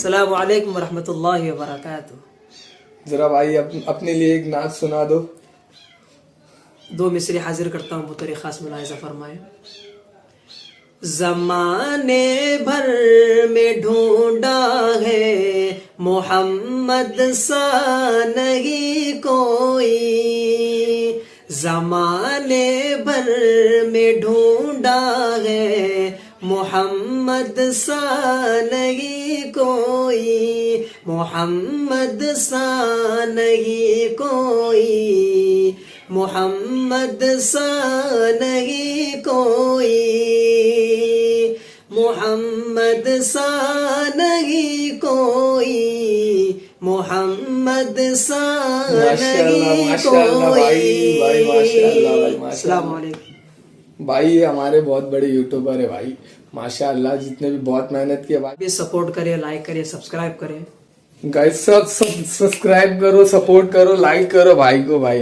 السلام علیکم ورحمۃ اللہ وبرکاتہ. ذرا بھائی اپنے لیے ایک نعت سنا دو. 2 مصرے حاضر کرتا ہوں، بطور خاص ملاحظہ فرمائے. زمانے بھر میں ڈھونڈا ہے محمد سا نہیں کوئی، زمانے بھر میں ڈھونڈا ہے محمد سا نہیں کوئی، محمد سا نہیں کوئی، محمد سا نہیں کوئی، محمد سا نہیں کوئی، محمد سا نہیں کوئی. السلام علیکم. بھائی یہ ہمارے بہت بڑے یوٹیوبر ہے بھائی، ماشاء اللہ، جتنے بھی بہت محنت کی ہے بھائی. بھی سپورٹ کرے، لائک کرے، سبسکرائب کرے. گائز سب سبسکرائب کرو، سپورٹ کرو، لائک کرو بھائی کو بھائی.